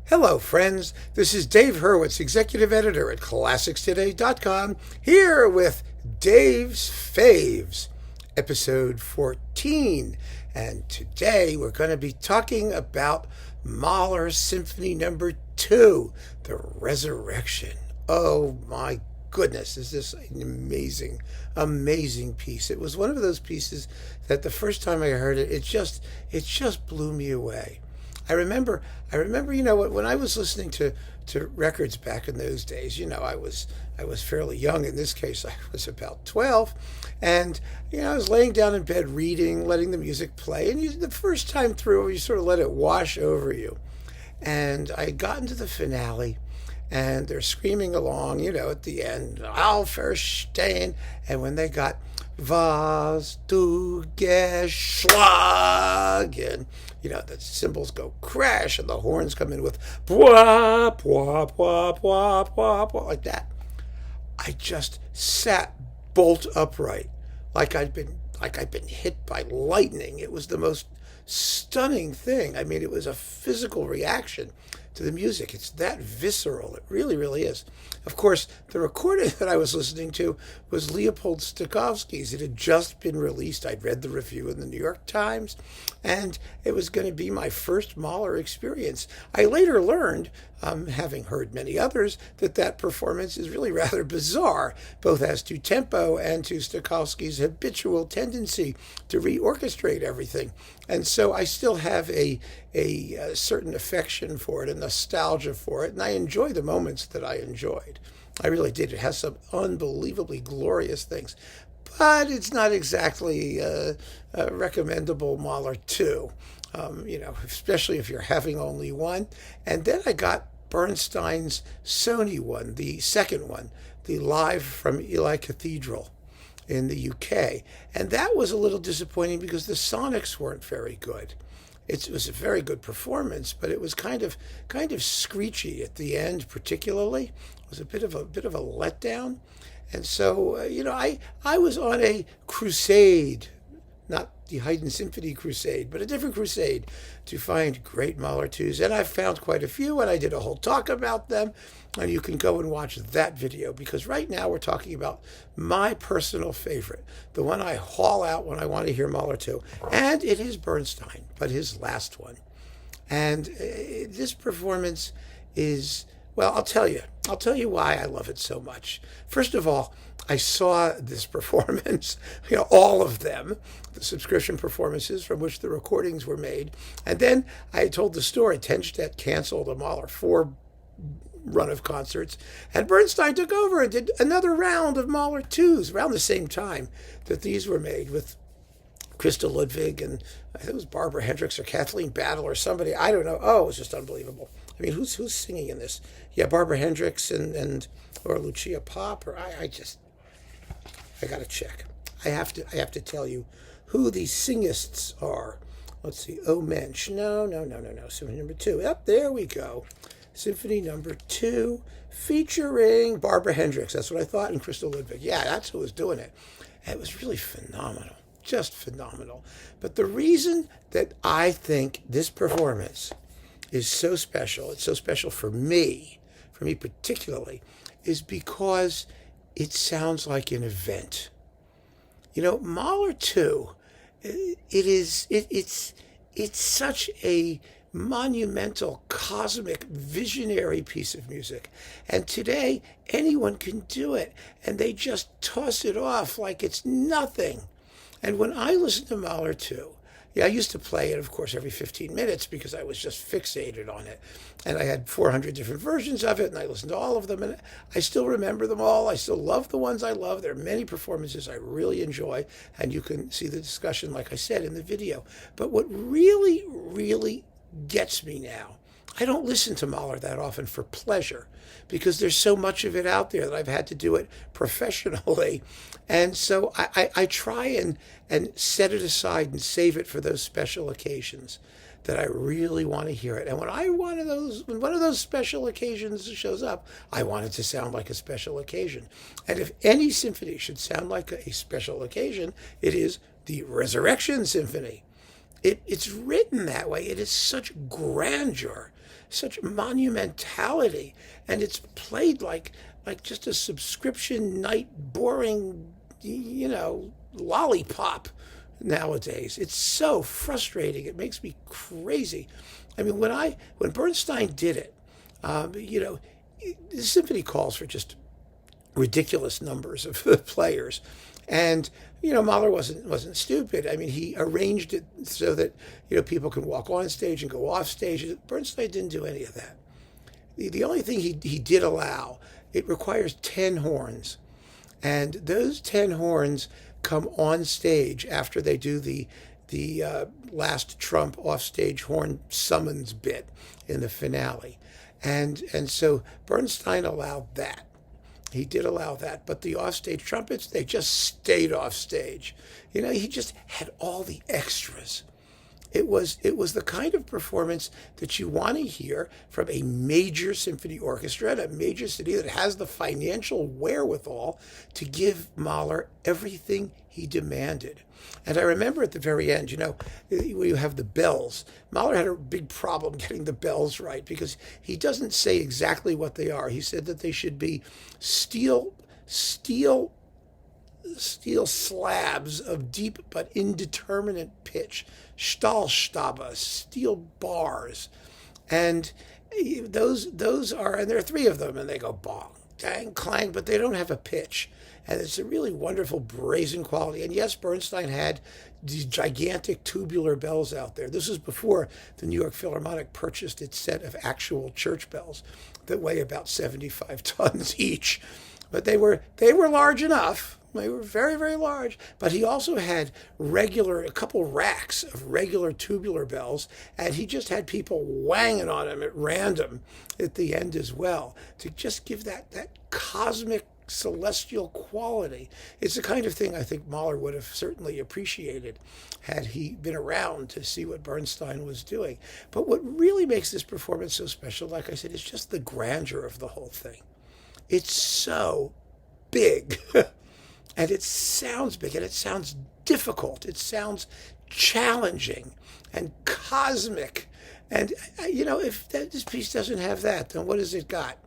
Hello, friends. This is Dave Hurwitz, executive editor at ClassicsToday.com, here with Dave's Faves, episode 14. And today we're going to be talking about Mahler Symphony Number 2, the Resurrection. Oh my goodness, is this an amazing piece. It was one of those pieces that the first time I heard it, it just blew me away. I remember, when I was listening to records back in those days, I was fairly young. In this case, I was about 12, and I was laying down in bed reading, letting the music play, and the first time through, you sort of let it wash over you. And I had gotten to the finale, and they're screaming along, at the end, Auferstehen, and when they got Was du geschlagen, the cymbals go crash and the horns come in with bwah, bwah, bwah, bwah, bwah, bwah, like that. I just sat bolt upright, like I'd been hit by lightning. It was the most stunning thing. I mean, it was a physical reaction to the music. It's that visceral. It really, really is. Of course, the recording that I was listening to was Leopold Stokowski's. It had just been released. I'd read the review in the New York Times, and it was going to be my first Mahler experience. I later learned, having heard many others, that performance is really rather bizarre, both as to tempo and to Stokowski's habitual tendency to reorchestrate everything. And so I still have a certain affection for it, a nostalgia for it, and I enjoy the moments that I enjoyed. I really did. It has some unbelievably glorious things, but it's not exactly a recommendable Mahler 2, especially if you're having only one. And then I got Bernstein's Sony one, the second one, the Live from Ely Cathedral in the UK. And that was a little disappointing because the sonics weren't very good. It was a very good performance, but it was kind of screechy at the end, particularly. It was a bit of a letdown. And so, I was on a crusade, not the Haydn Symphony crusade, but a different crusade to find great Mahler 2s. And I found quite a few, and I did a whole talk about them. And you can go and watch that video, because right now we're talking about my personal favorite, the one I haul out when I want to hear Mahler 2. And it is Bernstein, but his last one. And this performance is, well, I'll tell you why I love it so much. First of all, I saw this performance, all of them, the subscription performances from which the recordings were made. And then I told the story. Tenstedt canceled a Mahler 4 run of concerts, and Bernstein took over and did another round of Mahler 2s around the same time that these were made, with Christa Ludwig and I think it was Barbara Hendricks or Kathleen Battle or somebody. I don't know. Oh, it was just unbelievable. I mean, who's singing in this? Yeah, Barbara Hendricks and or Lucia Pop, or I got to check. I have to tell you who these singists are. Let's see. Oh, Mensch. No. Symphony number 2. Yep, there we go. Symphony number 2, featuring Barbara Hendricks. That's what I thought, and Christa Ludwig. Yeah, that's who was doing it. And it was really phenomenal. Just phenomenal. But the reason that I think this performance is so special, it's so special for me particularly, is because it sounds like an event. Mahler 2, it's such a monumental, cosmic, visionary piece of music. And today, anyone can do it, and they just toss it off like it's nothing. And when I listen to Mahler 2, I used to play it, of course, every 15 minutes because I was just fixated on it. And I had 400 different versions of it, and I listened to all of them, and I still remember them all. I still love the ones I love. There are many performances I really enjoy, and you can see the discussion, like I said, in the video. But what really, really gets me now, I don't listen to Mahler that often for pleasure, because there's so much of it out there that I've had to do it professionally. And so I try and set it aside and save it for those special occasions that I really want to hear it. And when one of those special occasions shows up, I want it to sound like a special occasion. And if any symphony should sound like a special occasion, it is the Resurrection Symphony. It's written that way. It is such grandeur such monumentality, and it's played like just a subscription night boring, lollipop nowadays. It's so frustrating. It makes me crazy. I mean, when Bernstein did it, the symphony calls for just ridiculous numbers of players, and Mahler wasn't stupid. I mean, he arranged it so that people can walk on stage and go off stage. Bernstein didn't do any of that. The only thing he did allow, it requires 10 horns, and those 10 horns come on stage after they do the last trump offstage horn summons bit in the finale, and so Bernstein allowed that. He did allow that, but the offstage trumpets, they just stayed off stage. He just had all the extras. It was the kind of performance that you want to hear from a major symphony orchestra at a major city that has the financial wherewithal to give Mahler everything he demanded. And I remember at the very end, when you have the bells, Mahler had a big problem getting the bells right because he doesn't say exactly what they are. He said that they should be steel slabs of deep but indeterminate pitch, Stahlstabe, steel bars, and those are, and there are 3 of them, and they go bong, dang, clang, but they don't have a pitch, and it's a really wonderful brazen quality. And yes, Bernstein had these gigantic tubular bells out there. This was before the New York Philharmonic purchased its set of actual church bells that weigh about 75 tons each, but they were large enough. They were very, very large. But he also had a couple racks of regular tubular bells, and he just had people whanging on them at random at the end as well to just give that cosmic celestial quality. It's the kind of thing I think Mahler would have certainly appreciated had he been around to see what Bernstein was doing. But what really makes this performance so special, like I said, is just the grandeur of the whole thing. It's so big. And it sounds big, and it sounds difficult. It sounds challenging and cosmic. And, if this piece doesn't have that, then what has it got?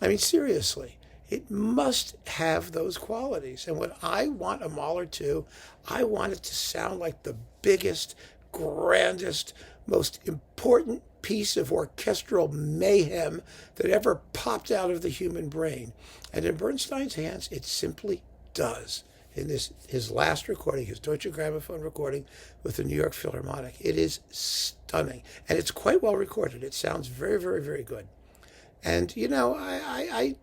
I mean, seriously, it must have those qualities. And when I want a Mahler 2, I want it to sound like the biggest, grandest, most important piece of orchestral mayhem that ever popped out of the human brain. And in Bernstein's hands, it simply does. In his last recording, his Deutsche Grammophon recording with the New York Philharmonic, it is stunning, and it's quite well recorded. It sounds very, very, very good. And I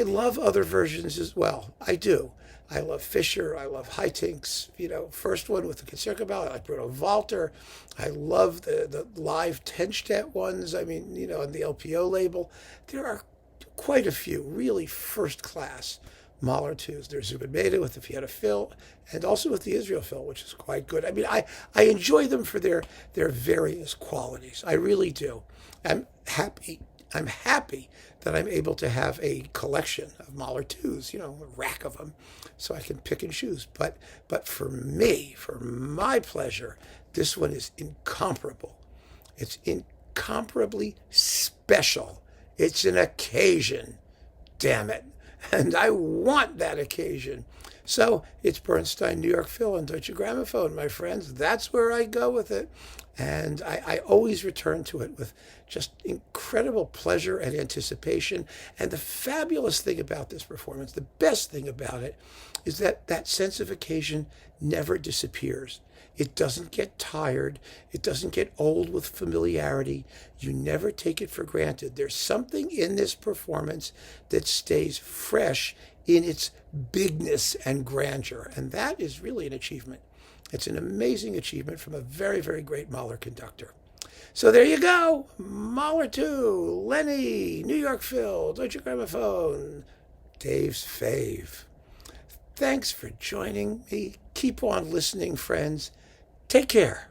love other versions as well. I do. I love Fischer. I love Heiting's, first one with the Concerto Ballet. I like Bruno Walter. I love the live 10-stet ones. I mean, on the LPO label, there are quite a few really first class Mahler 2s. There's Zubin Mehta with the Vienna Phil, and also with the Israel Phil, which is quite good. I mean, I enjoy them for their various qualities. I really do. I'm happy that I'm able to have a collection of Mahler 2s, a rack of them, so I can pick and choose. But for me, for my pleasure, this one is incomparable. It's incomparably special. It's an occasion, damn it. And I want that occasion. So it's Bernstein, New York Phil, and Deutsche Grammophon, my friends. That's where I go with it. And I always return to it with just incredible pleasure and anticipation. And the fabulous thing about this performance, the best thing about it, is that sense of occasion never disappears. It doesn't get tired. It doesn't get old with familiarity. You never take it for granted. There's something in this performance that stays fresh in its bigness and grandeur. And that is really an achievement. It's an amazing achievement from a very, very great Mahler conductor. So there you go. Mahler 2, Lenny, New York Phil, Deutsche Grammophon, Dave's Fave. Thanks for joining me. Keep on listening, friends. Take care.